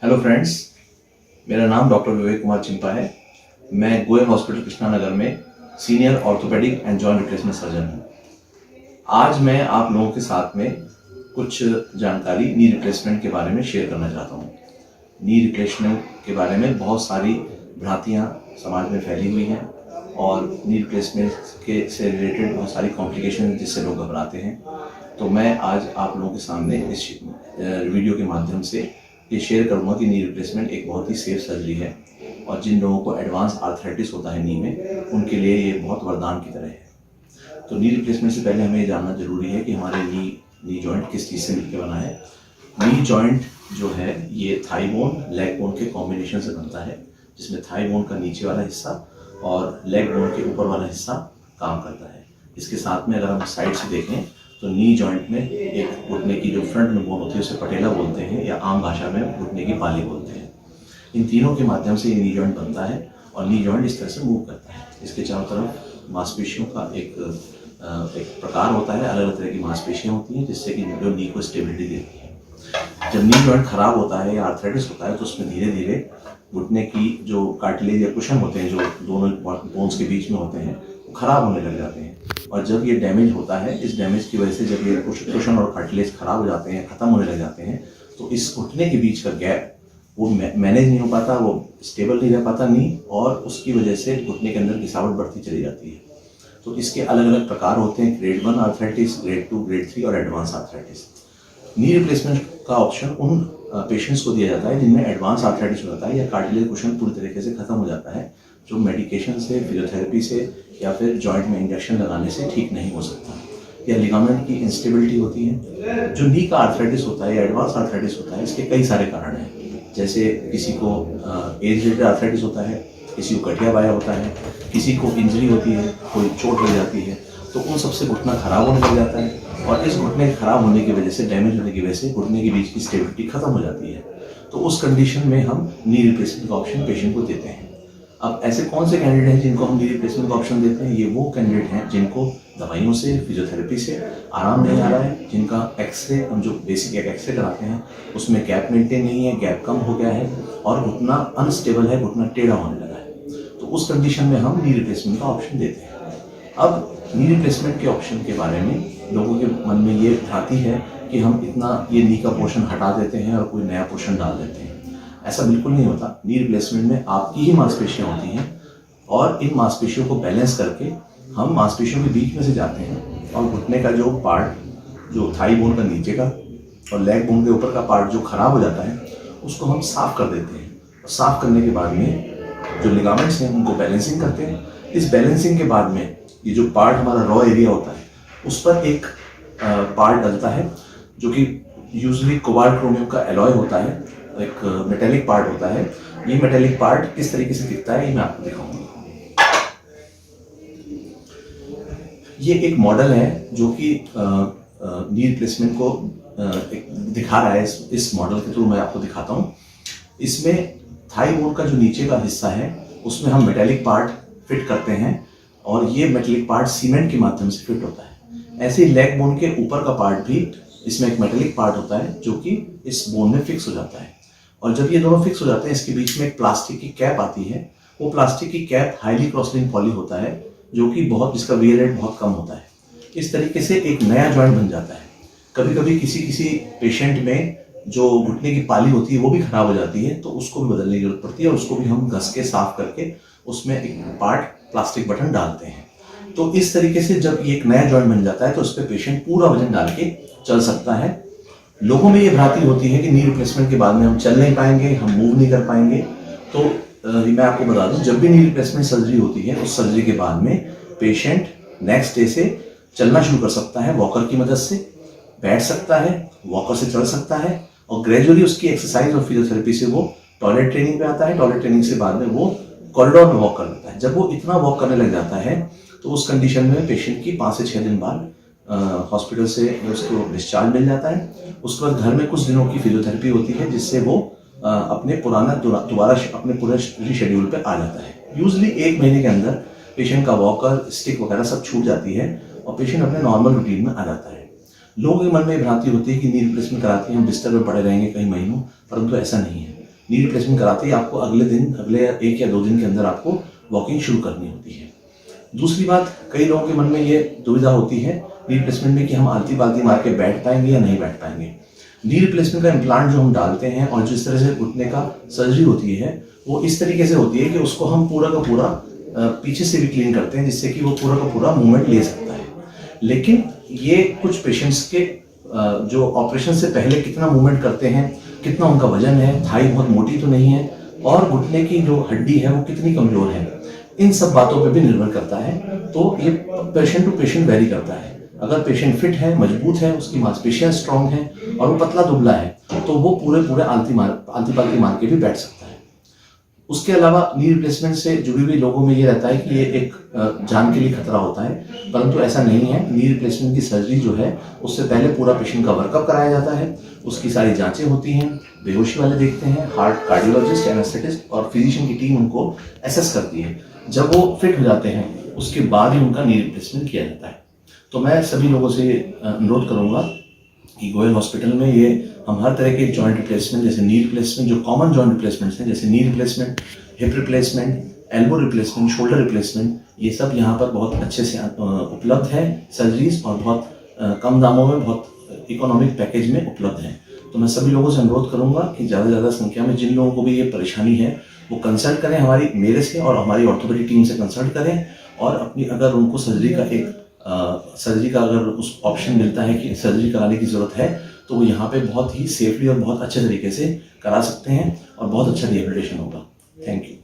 Hello friends, मेरा नाम doctor Vivek Kumar Chimpa है। मैं गोयल हॉस्पिटल कृष्णा नगर में senior orthopaedic and joint replacement surgeon हूँ। आज मैं आप लोगों के साथ में कुछ जानकारी नी रिप्लेसमेंट के बारे में शेयर करना चाहता हूँ। नी रिप्लेसमेंट के बारे में बहुत सारी भ्रांतियाँ समाज में फैली हुई हैं और नी रिप्लेसमेंट के से रिलेटेड बहुत सारी कॉम्प्लिकेशन जिससे लोग घबराते हैं। तो मैं आज आप लोगों के सामने इस वीडियो के माध्यम से ये शेयर करूँगा कि नी रिप्लेसमेंट एक बहुत ही सेफ सर्जरी है और जिन लोगों को एडवांस आर्थराइटिस होता है नी में, उनके लिए ये बहुत वरदान की तरह है। तो नी रिप्लेसमेंट से पहले हमें ये जानना जरूरी है कि हमारे नी जॉइंट किस चीज़ से मिलकर बना है। नी जॉइंट जो है ये थाई बोन लेग बोन के कॉम्बिनेशन से बनता है, जिसमें थाई बोन का नीचे वाला हिस्सा और लेग बोन के ऊपर वाला हिस्सा काम करता है। इसके साथ में अगर हम साइड से देखें तो नी जॉइंट में एक घुटने की जो फ्रंट में बोन होती है उसे पटेला बोलते हैं या आम भाषा में घुटने की पाली बोलते हैं। इन तीनों के माध्यम से ये नी जॉइंट बनता है और नी जॉइंट इस तरह से मूव करता है। इसके चारों तरफ मांसपेशियों का एक प्रकार होता है, अलग अलग तरह की मांसपेशियाँ होती हैं जिससे कि जो नी को स्टेबिलिटी देती है। जब नी जॉइंट खराब होता है या आर्थराइटिस होता है तो उसमें धीरे धीरे घुटने की जो कार्टिलेज या कुशन होते हैं जो दोनों बोन्स के बीच में होते हैं वो खराब होने लग जाते हैं। और जब ये डैमेज होता है, इस डैमेज की वजह से जब ये कुशन और कार्टिलेज खराब हो जाते हैं, खत्म होने लग जाते हैं, तो इस घुटने के बीच का गैप वो मैनेज नहीं हो पाता, वो स्टेबल नहीं रह पाता नी, और उसकी वजह से घुटने के अंदर घिसावट बढ़ती चली जाती है। तो इसके अलग अलग प्रकार होते हैं, ग्रेड 1 आर्थराइटिस, ग्रेड 2, ग्रेड 3 और एडवांस आर्थराइटिस। नी रिप्लेसमेंट का ऑप्शन उन पेशेंट्स को दिया जाता है जिनमें एडवांस आर्थराइटिस हो जाता है या कार्टिलेज कुशन पूरी तरीके से खत्म हो जाता है, जो मेडिकेशन से, फिजियोथेरेपी से या फिर जॉइंट में इंजेक्शन लगाने से ठीक नहीं हो सकता, या लिगामेंट की इंस्टेबिलिटी होती है। जो नी का आर्थराइटिस होता है या एडवांस आर्थराइटिस होता है, इसके कई सारे कारण हैं। जैसे किसी को एज रिलेटेड आर्थराइटिस होता है, किसी को गठिया बाया होता है, किसी को इंजरी होती है, कोई चोट लग जाती है, तो उन सबसे घुटना खराब होने लग जाता है और इस घुटने खराब होने की वजह से, डैमेज होने की वजह से घुटने के बीच की स्टेबिलिटी खत्म हो जाती है। तो उस कंडीशन में हम नी रिप्लेसमेंट का ऑप्शन पेशेंट को देते हैं। अब ऐसे कौन से कैंडिडेट हैं जिनको हम नी रिप्लेसमेंट का ऑप्शन देते हैं? ये वो कैंडिडेट हैं जिनको दवाइयों से, फिजियोथेरेपी से आराम नहीं आ रहा है, जिनका एक्सरे, हम जो बेसिक एक एक्सरे कराते हैं उसमें गैप मेंटेन नहीं है, गैप कम हो गया है और घुटना अनस्टेबल है, घुटना टेढ़ा होने लगा है। तो उस कंडीशन में हम नी रिप्लेसमेंट का ऑप्शन देते हैं। अब नी रिप्लेसमेंट के ऑप्शन के बारे में लोगों के मन में ये भ्रांति है कि हम इतना ये नी का पोर्शन हटा देते हैं और कोई नया पोर्शन डाल देते हैं। ऐसा बिल्कुल नहीं होता। नी रिप्लेसमेंट में आपकी ही मांसपेशियाँ होती हैं और इन मांसपेशियों को बैलेंस करके हम मांसपेशियों के बीच में से जाते हैं और घुटने का जो पार्ट, जो थाई बोन का नीचे का और लेग बोन के ऊपर का पार्ट जो खराब हो जाता है, उसको हम साफ कर देते हैं। और साफ करने के बाद में जो लिगामेंट्स हैं उनको बैलेंसिंग करते हैं। इस बैलेंसिंग के बाद में ये जो पार्ट हमारा रॉ एरिया होता है उस पर एक पार्ट डलता है जो कि यूजुअली कोबाल्ट क्रोमियम का एलॉय होता है, एक मेटेलिक पार्ट होता है। ये मेटेलिक पार्ट किस तरीके से दिखता है ये मैं आपको दिखाऊंगा। ये एक मॉडल है जो कि नी रिप्लेसमेंट को दिखा रहा है। इस मॉडल के थ्रू मैं आपको दिखाता हूँ। इसमें थाई बोन का जो नीचे का हिस्सा है उसमें हम मेटेलिक पार्ट फिट करते हैं और ये मेटेलिक पार्ट सीमेंट के माध्यम से फिट होता है। ऐसे ही लेग बोन के ऊपर का पार्ट भी, इसमें एक मेटेलिक पार्ट होता है जो कि इस बोन में फिक्स हो जाता है। और जब ये दोनों फिक्स हो जाते हैं, इसके बीच में एक प्लास्टिक की कैप आती है। वो प्लास्टिक की कैप हाईली क्रॉसलिंक पॉली होता है जो कि जिसका वेयर रेट बहुत कम होता है। इस तरीके से एक नया जॉइंट बन जाता है। कभी कभी किसी पेशेंट में जो घुटने की पाली होती है वो भी खराब हो जाती है, तो उसको भी बदलने की जरूरत पड़ती है और उसको भी हम घस के साफ करके उसमें एक पार्ट प्लास्टिक बटन डालते हैं। तो इस तरीके से जब ये एक नया जॉइंट बन जाता है तो उस पर पेशेंट पूरा वजन डाल के चल सकता है। लोगों में ये भ्रांति होती है कि नी रिप्लेसमेंट के बाद में हम चल नहीं पाएंगे, हम मूव नहीं कर पाएंगे। तो मैं आपको बता दूं, जब भी नी रिप्लेसमेंट सर्जरी होती है उस सर्जरी के बाद में पेशेंट नेक्स्ट डे से चलना शुरू कर सकता है, वॉकर की मदद से बैठ सकता है, वॉकर से चल सकता है और ग्रेजुअली उसकी एक्सरसाइज और फिजियोथेरेपी से वो टॉयलेट ट्रेनिंग पे आता है। टॉयलेट ट्रेनिंग से बाद में वो कॉरिडोर में वॉक कर लेता है। जब वो इतना वॉक करने लग जाता है तो उस कंडीशन में पेशेंट की 5 से 6 दिन बाद हॉस्पिटल से उसको डिस्चार्ज मिल जाता है। उसके बाद घर में कुछ दिनों की फिजियोथेरेपी होती है जिससे वो अपने दोबारा अपने पूरे शेड्यूल पे आ जाता है। यूजुअली 1 महीने के अंदर पेशेंट का वॉकर, स्टिक वगैरह सब छूट जाती है और पेशेंट अपने नॉर्मल रूटीन में आ जाता है। लोगों के मन में भ्रांति होती है कि नी रिप्लेसमेंट कराते हैं हम बिस्तर पर पड़े रहेंगे कई महीनों, परंतु ऐसा नहीं है। नी रिप्लेसमेंट कराते ही आपको अगले 1 या 2 दिन के अंदर आपको वॉकिंग शुरू करनी होती है। दूसरी बात, कई लोगों के मन में ये दुविधा होती है नी रिप्लेसमेंट में कि हम आलती पालती मार के बैठ पाएंगे या नहीं बैठ पाएंगे। नी रिप्लेसमेंट का इम्प्लांट जो हम डालते हैं और जिस तरह से घुटने का सर्जरी होती है वो इस तरीके से होती है कि उसको हम पूरा का पूरा पीछे से भी क्लीन करते हैं, जिससे कि वो पूरा का पूरा मूवमेंट ले सकता है। लेकिन ये कुछ पेशेंट्स के जो ऑपरेशन से पहले कितना मूवमेंट करते हैं, कितना उनका वजन है, थाई बहुत मोटी तो नहीं है और घुटने की जो हड्डी है वो कितनी कमजोर है, इन सब बातों पे भी निर्भर करता है। तो ये पेशेंट टू पेशेंट वेरी करता है। अगर पेशेंट फिट है, मजबूत है, उसकी मांसपेशियां स्ट्रांग हैं और वो पतला दुबला है तो वो पूरे आलती पालती मार के भी बैठ सकता है। उसके अलावा नी रिप्लेसमेंट से जुड़ी हुई लोगों में ये रहता है कि ये एक जान के लिए खतरा होता है, परंतु ऐसा नहीं है। नी रिप्लेसमेंट की सर्जरी जो है उससे पहले पूरा पेशेंट का वर्कअप कराया जाता है, उसकी सारी जांचें होती हैं, बेहोशी वाले देखते हैं, हार्ट कार्डियोलॉजिस्ट, एनेस्थेटिस्ट और फिजिशियन की टीम उनको असेस करती है। जब वो फिट हो जाते हैं उसके बाद ही उनका नी रिप्लेसमेंट किया जाता है। तो मैं सभी लोगों से अनुरोध करूंगा कि गोयल हॉस्पिटल में ये हम हर तरह के जॉइंट रिप्लेसमेंट, जैसे नी रिप्लेसमेंट, जो कॉमन जॉइंट रिप्लेसमेंट्स हैं जैसे knee replacement, hip replacement, elbow replacement, shoulder replacement, ये सब यहाँ पर बहुत अच्छे से उपलब्ध है सर्जरीज और बहुत कम दामों में बहुत इकोनॉमिक पैकेज में उपलब्ध है। तो मैं सभी लोगों से अनुरोध करूंगा कि ज़्यादा से ज़्यादा संख्या में जिन लोगों को भी ये परेशानी है वो कंसल्ट करें, मेरे से और हमारी ऑर्थोपेडिक टीम से कंसल्ट करें और अपनी अगर उनको सर्जरी का अगर उस ऑप्शन मिलता है कि सर्जरी कराने की ज़रूरत है तो वो यहाँ पे बहुत ही सेफली और बहुत अच्छे तरीके से करा सकते हैं और बहुत अच्छा रिहेबिलिटेशन होगा। Thank you.